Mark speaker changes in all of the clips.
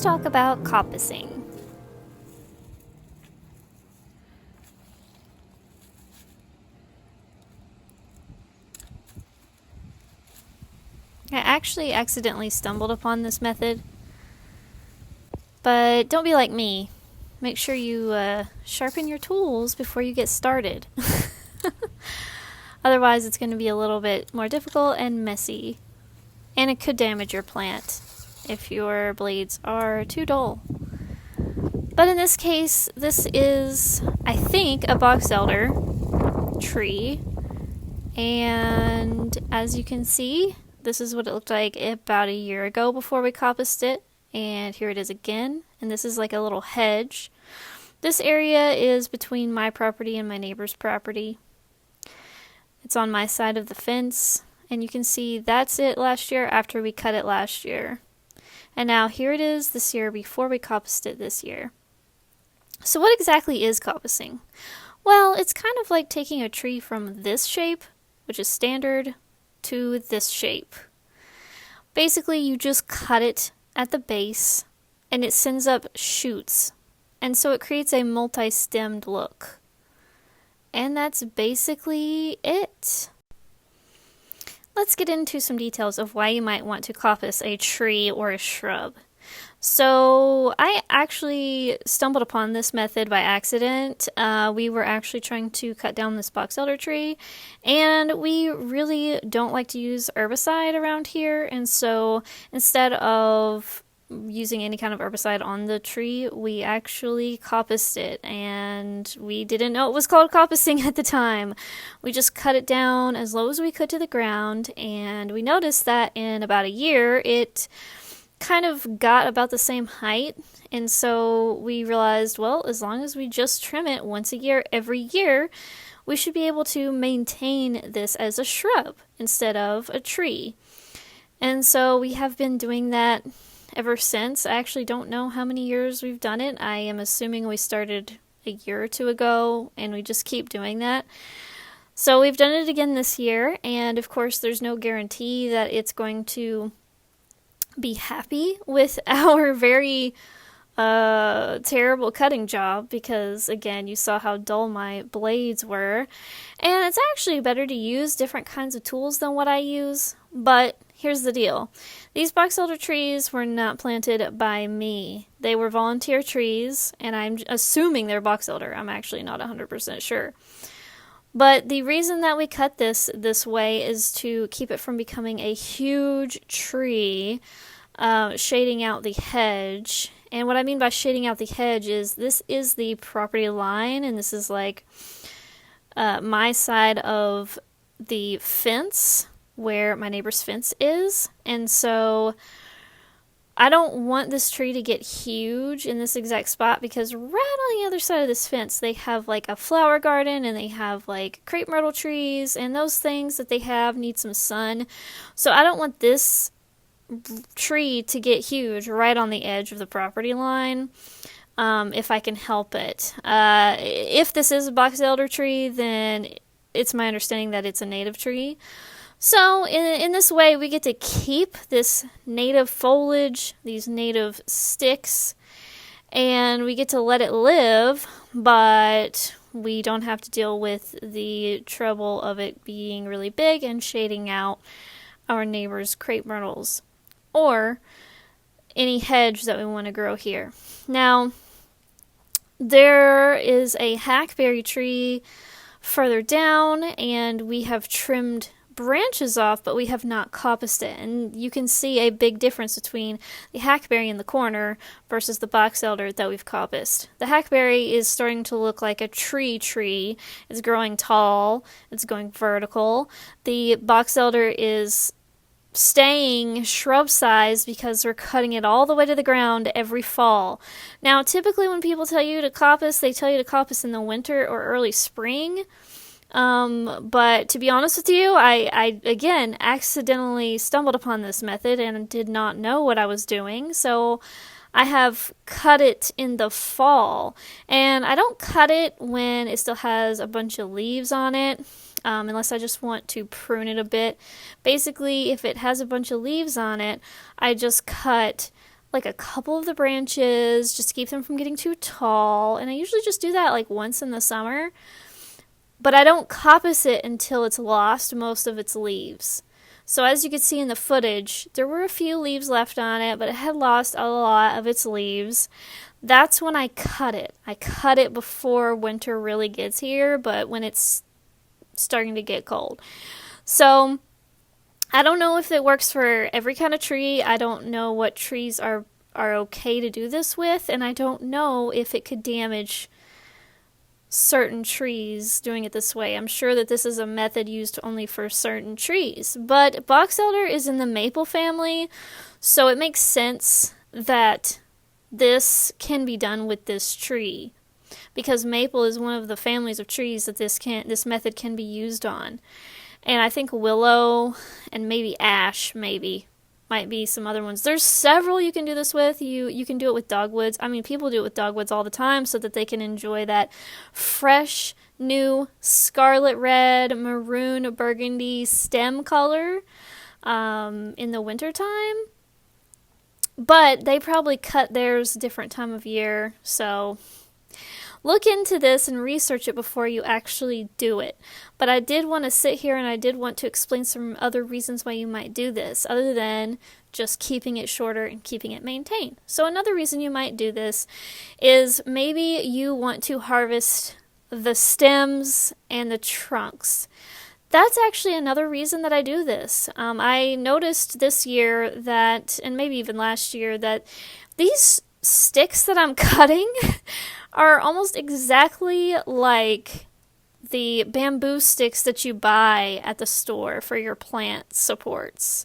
Speaker 1: talk about coppicing. I actually accidentally stumbled upon this method, but don't be like me. Make sure you sharpen your tools before you get started. Otherwise, it's going to be a little bit more difficult and messy, and it could damage your plant if your blades are too dull. But in this case, this is, I think, a Boxelder tree, and as you can see, this is what it looked like about a year ago before we coppiced it, and here it is again, and this is like a little hedge. This area is between my property and my neighbor's property. It's on my side of the fence, and you can see that's it last year after we cut it last year. And now here it is this year before we coppiced it this year. So what exactly is coppicing? Well, it's kind of like taking a tree from this shape, which is standard, to this shape. Basically, you just cut it at the base, and it sends up shoots, and so it creates a multi-stemmed look. And that's basically it. Let's get into some details of why you might want to coppice a tree or a shrub. So I actually stumbled upon this method by accident. We were actually trying to cut down this boxelder tree, and we really don't like to use herbicide around here, and so instead of using any kind of herbicide on the tree, we actually coppiced it, and we didn't know it was called coppicing at the time. We just cut it down as low as we could to the ground, and we noticed that in about a year it kind of got about the same height, and so we realized, well, as long as we just trim it once a year every year, we should be able to maintain this as a shrub instead of a tree. And so we have been doing that ever since. I actually don't know how many years we've done it. I am assuming we started a year or two ago, and we just keep doing that. So we've done it again this year, and of course there's no guarantee that it's going to be happy with our very terrible cutting job, because again, you saw how dull my blades were, and it's actually better to use different kinds of tools than what I use. But here's the deal. These boxelder trees were not planted by me. They were volunteer trees, and I'm assuming they're boxelder. I'm actually not 100% sure. But the reason that we cut this way is to keep it from becoming a huge tree, shading out the hedge. And what I mean by shading out the hedge is this is the property line, and this is like my side of the fence where my neighbor's fence is. And so I don't want this tree to get huge in this exact spot, because right on the other side of this fence they have like a flower garden, and they have like crepe myrtle trees, and those things that they have need some sun. So I don't want this tree to get huge right on the edge of the property line, if I can help it. If this is a boxelder tree, then it's my understanding that it's a native tree. So in this way, we get to keep this native foliage, these native sticks, and we get to let it live, but we don't have to deal with the trouble of it being really big and shading out our neighbor's crepe myrtles or any hedge that we want to grow here. Now, there is a hackberry tree further down, and we have trimmed branches off, but we have not coppiced it, and you can see a big difference between the hackberry in the corner versus the boxelder that we've coppiced. The hackberry is starting to look like a tree. It's growing tall, it's going vertical. The boxelder is staying shrub size because we're cutting it all the way to the ground every fall. Now, typically when people tell you to coppice, they tell you to coppice in the winter or early spring. But to be honest with you, I again accidentally stumbled upon this method and did not know what I was doing, so I have cut it in the fall. And I don't cut it when it still has a bunch of leaves on it, unless I just want to prune it a bit. Basically, if it has a bunch of leaves on it, I just cut like a couple of the branches just to keep them from getting too tall. And I usually just do that like once in the summer. But I don't coppice it until it's lost most of its leaves. So as you can see in the footage, there were a few leaves left on it, but it had lost a lot of its leaves. That's when I cut it. I cut it before winter really gets here, but when it's starting to get cold. So I don't know if it works for every kind of tree. I don't know what trees are okay to do this with, and I don't know if it could damage certain trees doing it this way. I'm sure that this is a method used only for certain trees, but Boxelder is in the maple family, so it makes sense that this can be done with this tree, because maple is one of the families of trees that this method can be used on. And I think willow and maybe ash might be some other ones. There's several you can do this with. You can do it with dogwoods. I mean, people do it with dogwoods all the time so that they can enjoy that fresh, new scarlet red, maroon, burgundy stem color in the wintertime. But they probably cut theirs a different time of year, so look into this and research it before you actually do it. But I did want to sit here and I did want to explain some other reasons why you might do this, other than just keeping it shorter and keeping it maintained. So another reason you might do this is maybe you want to harvest the stems and the trunks. That's actually another reason that I do this. I noticed this year that, and maybe even last year, that these sticks that I'm cutting are almost exactly like the bamboo sticks that you buy at the store for your plant supports.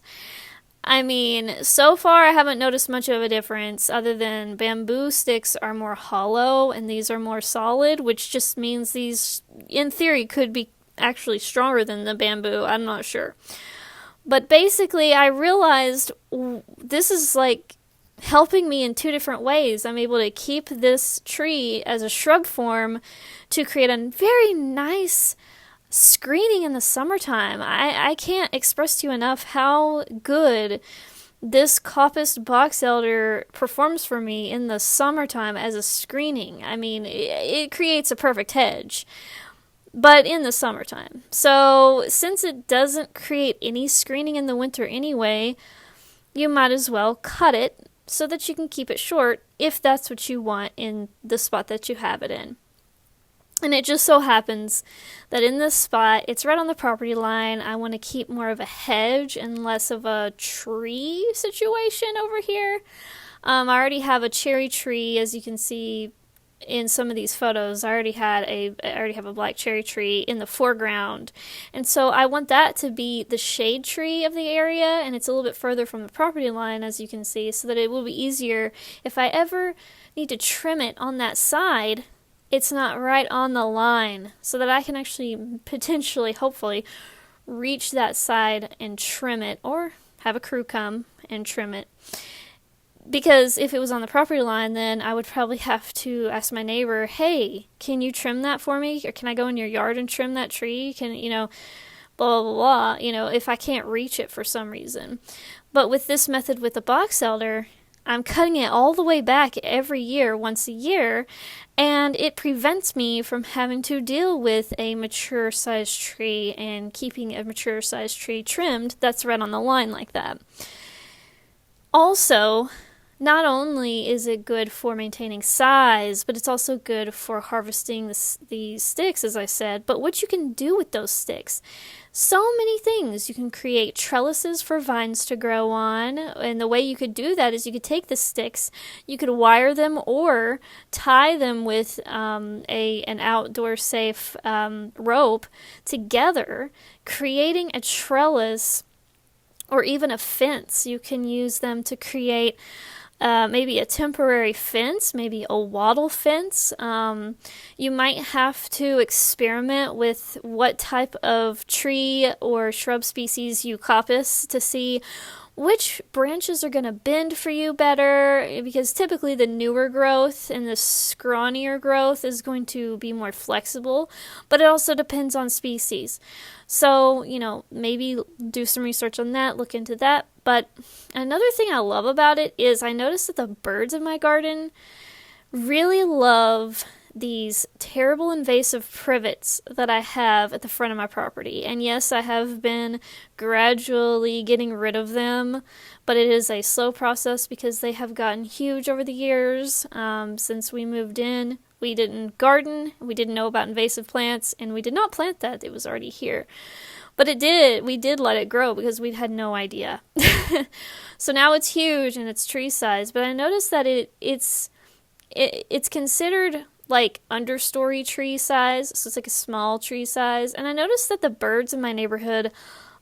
Speaker 1: I mean, so far I haven't noticed much of a difference other than bamboo sticks are more hollow and these are more solid, which just means these, in theory, could be actually stronger than the bamboo. I'm not sure. But basically, I realized this is like helping me in two different ways. I'm able to keep this tree as a shrub form to create a very nice screening in the summertime. I can't express to you enough how good this coppiced boxelder performs for me in the summertime as a screening. I mean, it creates a perfect hedge, but in the summertime. So since it doesn't create any screening in the winter anyway, you might as well cut it so that you can keep it short if that's what you want in the spot that you have it in. And it just so happens that in this spot, it's right on the property line. I want to keep more of a hedge and less of a tree situation over here. I already have a cherry tree, as you can see in some of these photos. I already have a black cherry tree in the foreground, and so I want that to be the shade tree of the area, and it's a little bit further from the property line, as you can see, so that it will be easier if I ever need to trim it on that side. It's not right on the line, so that I can actually potentially, hopefully, reach that side and trim it, or have a crew come and trim it. Because if it was on the property line, then I would probably have to ask my neighbor, hey, can you trim that for me? Or can I go in your yard and trim that tree? Can, blah, blah, blah, if I can't reach it for some reason. But with this method with the boxelder, I'm cutting it all the way back every year, once a year, and it prevents me from having to deal with a mature-sized tree and keeping a mature-sized tree trimmed that's right on the line like that. Also, not only is it good for maintaining size, but it's also good for harvesting the sticks, as I said. But what you can do with those sticks, so many things. You can create trellises for vines to grow on, and the way you could do that is you could take the sticks, you could wire them or tie them with an outdoor safe rope together, creating a trellis or even a fence. You can use them to create maybe a temporary fence, maybe a wattle fence. You might have to experiment with what type of tree or shrub species you coppice to see which branches are going to bend for you better, because typically the newer growth and the scrawnier growth is going to be more flexible, but it also depends on species. So, maybe do some research on that, look into that. But another thing I love about it is I noticed that the birds in my garden really love these terrible invasive privets that I have at the front of my property. And yes, I have been gradually getting rid of them, but it is a slow process because they have gotten huge over the years. Since we moved in, we didn't garden, we didn't know about invasive plants, and we did not plant that. It was already here. But we did let it grow because we had no idea. So now it's huge and it's tree size, but I noticed that it's considered like understory tree size, so it's like a small tree size. And I noticed that the birds in my neighborhood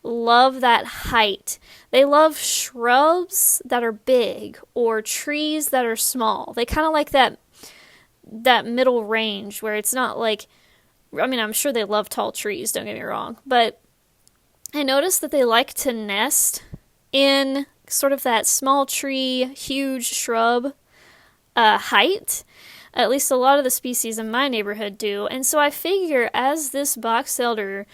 Speaker 1: love that height. They love shrubs that are big or trees that are small. They kind of like that middle range where it's not like, I'm sure they love tall trees, don't get me wrong, but I noticed that they like to nest in sort of that small tree, huge shrub height. At least a lot of the species in my neighborhood do. And so I figure as this Boxelder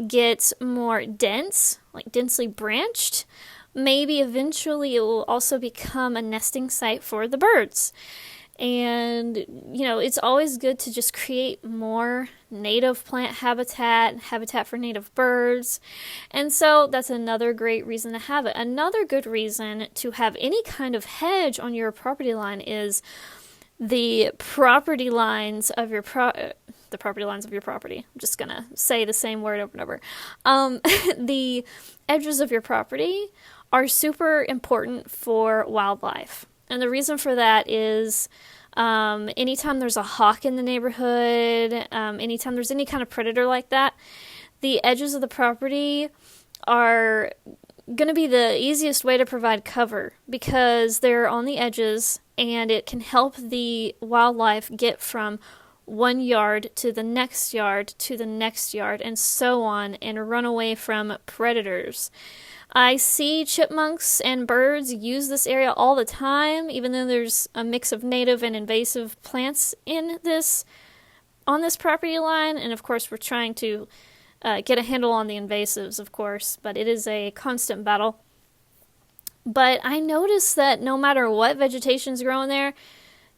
Speaker 1: gets more dense, like densely branched, maybe eventually it will also become a nesting site for the birds. And, it's always good to just create more native plant habitat for native birds. And so that's another great reason to have it. Another good reason to have any kind of hedge on your property line is the property lines of your property. I'm just gonna say the same word over and over. The edges of your property are super important for wildlife. And the reason for that is anytime there's a hawk in the neighborhood, anytime there's any kind of predator like that, the edges of the property are going to be the easiest way to provide cover because they're on the edges and it can help the wildlife get from one yard to the next yard to the next yard and so on and run away from predators. I see chipmunks and birds use this area all the time, even though there's a mix of native and invasive plants on this property line. And of course, we're trying to get a handle on the invasives, of course, but it is a constant battle. But I noticed that no matter what vegetation's growing there,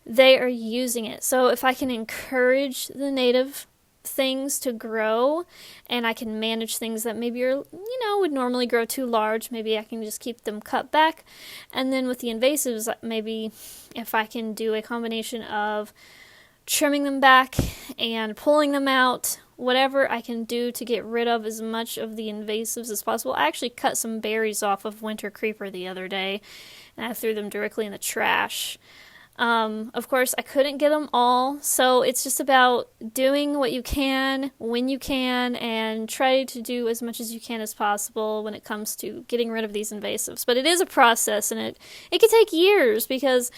Speaker 1: they are using it. So if I can encourage the native things to grow and I can manage things that maybe would normally grow too large, maybe I can just keep them cut back. And then with the invasives, maybe if I can do a combination of trimming them back and pulling them out, whatever I can do to get rid of as much of the invasives as possible. I actually cut some berries off of winter creeper the other day and I threw them directly in the trash. Of course, I couldn't get them all, so it's just about doing what you can, when you can, and try to do as much as you can as possible when it comes to getting rid of these invasives. But it is a process, and it can take years, because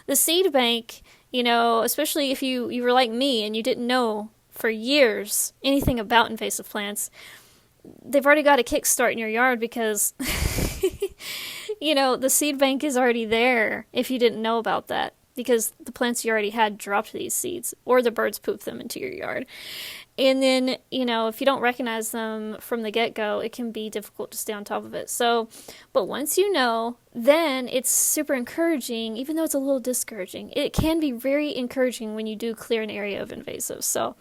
Speaker 1: the seed bank, especially if you were like me and you didn't know for years anything about invasive plants, they've already got a kickstart in your yard because, the seed bank is already there if you didn't know about that. Because the plants you already had dropped these seeds, or the birds pooped them into your yard. And then, if you don't recognize them from the get-go, it can be difficult to stay on top of it. So, but once you know, then it's super encouraging, even though it's a little discouraging. It can be very encouraging when you do clear an area of invasives. So,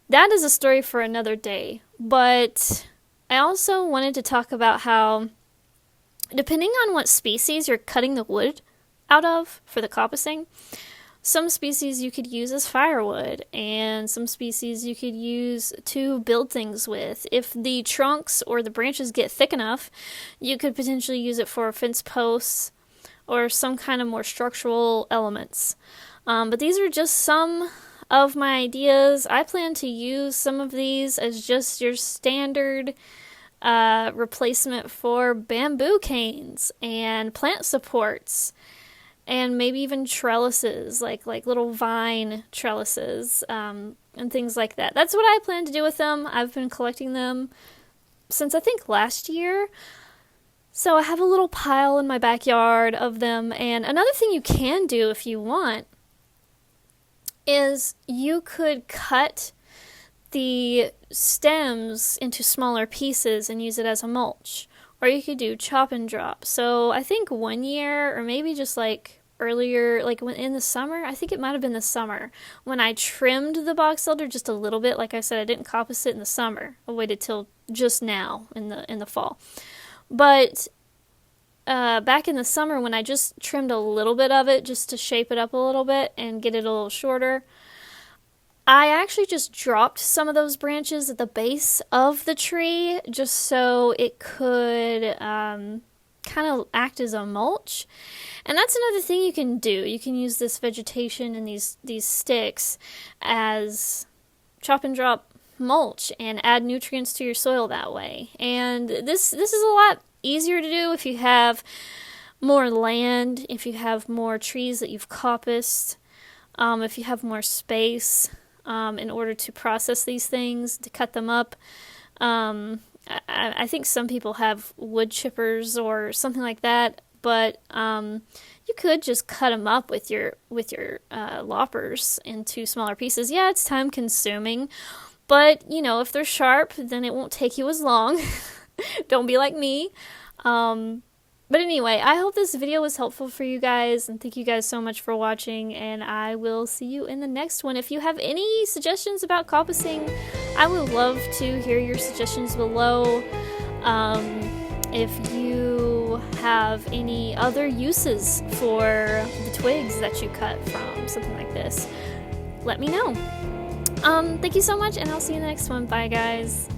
Speaker 1: that is a story for another day. But I also wanted to talk about how, depending on what species you're cutting the wood out of for the coppicing, some species you could use as firewood, and some species you could use to build things with. If the trunks or the branches get thick enough, you could potentially use it for fence posts or some kind of more structural elements. But these are just some of my ideas. I plan to use some of these as just your standard replacement for bamboo canes and plant supports. And maybe even trellises, like little vine trellises, and things like that. That's what I plan to do with them. I've been collecting them since I think last year. So I have a little pile in my backyard of them, and another thing you can do if you want is you could cut the stems into smaller pieces and use it as a mulch. Or you could do chop and drop. So I think one year, or maybe just like earlier, like when in the summer, I think it might have been the summer, when I trimmed the Boxelder just a little bit. Like I said, I didn't coppice it in the summer. I waited till just now in the fall. But back in the summer, when I just trimmed a little bit of it just to shape it up a little bit and get it a little shorter, I actually just dropped some of those branches at the base of the tree just so it could kind of act as a mulch. And that's another thing you can do. You can use this vegetation and these sticks as chop and drop mulch and add nutrients to your soil that way. And this is a lot easier to do if you have more land, if you have more trees that you've coppiced, if you have more space. In order to process these things, to cut them up. I think some people have wood chippers or something like that, but you could just cut them up with your loppers into smaller pieces. Yeah, it's time consuming, but you know, if they're sharp, then it won't take you as long. Don't be like me. But anyway, I hope this video was helpful for you guys, and thank you guys so much for watching, and I will see you in the next one. If you have any suggestions about coppicing, I would love to hear your suggestions below. If you have any other uses for the twigs that you cut from something like this, let me know. Thank you so much, and I'll see you in the next one. Bye, guys.